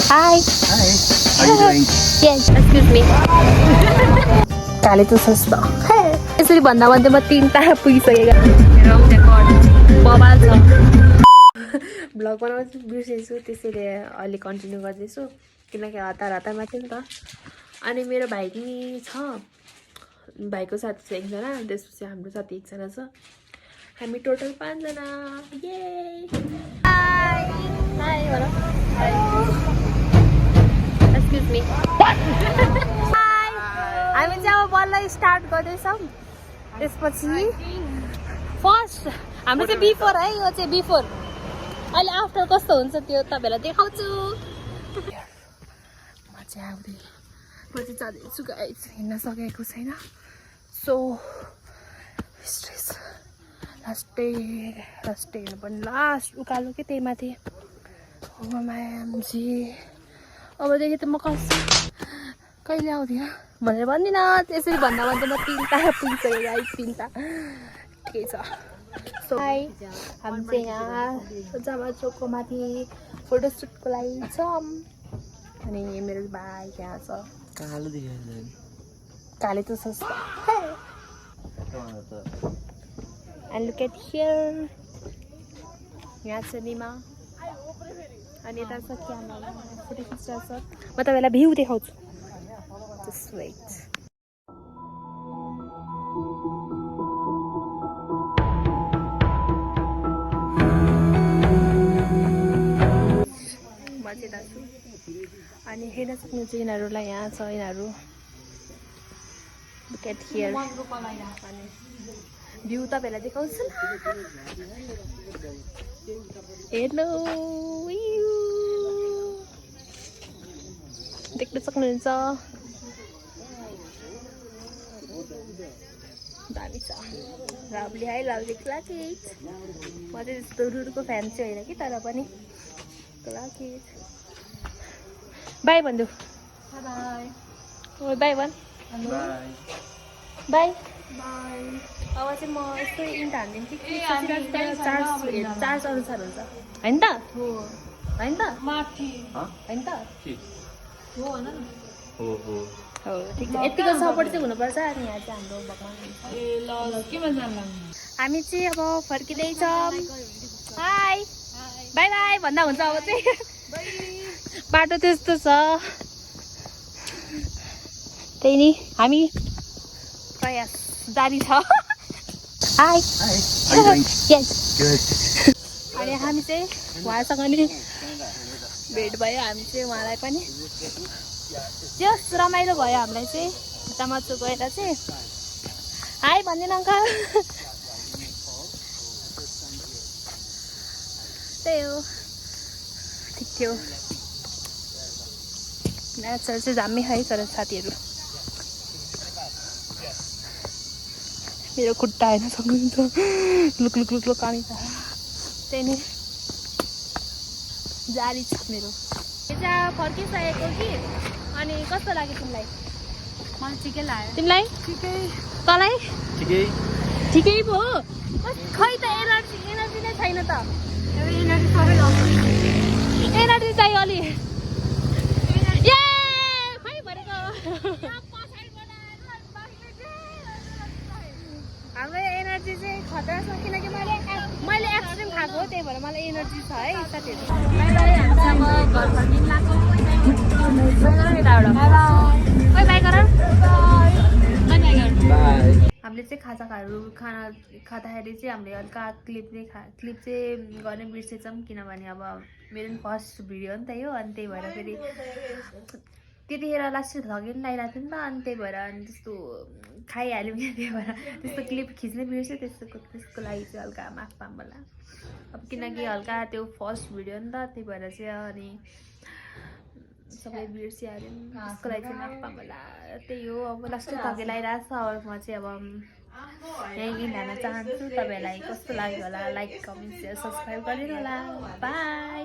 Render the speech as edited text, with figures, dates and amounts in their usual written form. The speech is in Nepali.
Hi. Hi. How are you doing? Yes. Excuse me. काले तो सस्तो यसरी भन्दा भन्दै म 3 तारा पुगिसकेको बबाल छ ब्लग बनाउनु बिर्सेछु त्यसैले अलि कन्टिन्यू गर्दैछु किनकि हतार हतारमा थियो नि त अनि मेरो भाइ पनि छ भाइको साथी छ एकजना त्यसपछि हाम्रो साथी एकजना छ हामी टोटल 5 जना ये हाय हाय भन हाय एक्सक्युज मी हामी चाहिँ अब बल्ल स्टार्ट गर्दैछौँ त्यसपछि फर्स्ट हाम्रो चाहिँ बिफोर है यो चाहिँ बिफोर अहिले आफ्टर कस्तो हुन्छ त्यो तपाईँलाई देखाउँछु म चाहिँ जाँदैछु गाइस हिँड्न सकेको छैन सो स्ट्रेस लास्टै हेर्नु पर्ने लास्ट उकालो के त्यही माथि मायाजी अबदेखि त म कहिले आउँदिनँ भनेर भन्दिनँ त्यसरी भन्दा भन्दै म 3 तारा पुगिसकेँ गाइस 3 ता ठिकै छ सो हामी चाहिँ यहाँ जामा चोकको माथि फोटोसुटको लागि छौँ अनि मेरो भाइ यहाँ छ काले त सस्तो एन्ड लुक एट हियर यहाँ छ निमा अनि यता छ क्यामेरा फोटो खिचिरहेको छ म तपाईँलाई भ्यू देखाउँछु Just wait. अनि हेर्न सक्नुहुन्छ यिनीहरूलाई यहाँ छ यिनीहरू लुक एट हियर अनि भ्यू तपाईँलाई देखाउँछु हेर्नु देख्न सक्नुहुन्छ दामी छ लभली है लभली क्लाकिट म चाहिँ त्यस्तो रुडको फ्यान चाहिँ होइन कि तर पनि क्लाकिट बाई भन्नु बाई भन बाई अब चाहिँ म यस्तो इन्ट हानिदिन्छु कि चार्ज अनुसार हुन्छ होइन त होइन त होइन त हो ठिक छ यतिको सपोर्ट चाहिँ हुनुपर्छ अनि यहाँ चाहिँ हाम्रो भगवान् हामी चाहिँ अब फर्किँदैछौँ हाई बाई बाई भन्दा हुन्छ अब चाहिँ बाटो त्यस्तो छ त्यही नि हामी प्रयास जारी छ हाई अनि हामी चाहिँ उहाँसँग नि भेट भयो हामी चाहिँ उहाँलाई पनि जस रमाइलो भयो हामीलाई चाहिँ टमाचो गएर चाहिँ हाई भन्दैन अङ्कल त्यही हो ठिक थियो नेचर चाहिँ दामी है तर साथीहरू मेरो खुट्टा हेर्न सक्नुहुन्छ लुक लुक लुक लुक कानी छ त्यही नै जारी छ मेरो यहाँ फर्किसकेको कि अनि कस्तो लाग्यो तिमीलाई मलाई ठिकै लाग्यो तिमीलाई तँलाई ठिकै पो खै त एनर्जी नै छैन त एनर्जी चाहियो अलि ए खै भनेको हाम्रो एनर्जी चाहिँ खतरा छ किनकि मैले एक्सट्रिम खाएको हो त्यही भएर मलाई एनर्जी छ है साथीहरू हामीले चाहिँ खाजाहरू खाँदाखेरि चाहिँ हामीले हल्का क्लिप चाहिँ गर्न बिर्सेछौँ किनभने अब मेरो पनि फर्स्ट भिडियो हो नि त यो अनि त्यही भएर फेरि त्यतिखेर लास्ट लगेन लगाइरहेको थियो नि त अनि त्यही भएर अनि त्यस्तो खाइहाल्यौँ क्या त्यही भएर त्यस्तो क्लिप खिच्नै बिर्सेँ त्यसको लागि चाहिँ हल्का माफ पाऊँ होला अब किनकि हल्का त्यो फर्स्ट भिडियो नि त त्यही भएर चाहिँ अनि सबै बिर्सिहाल्यौँ त्यसको लागि चाहिँ माफ पाऊँ होला त्यही हो अब लास्ट थके लगाइरहेको छ अब म चाहिँ अब यहीँ भन्न चाहन्छु तपाईँहरूलाई कस्तो लाग्यो होला लाइक कमेन्ट सेयर सब्सक्राइब गरिदिनु होला बाई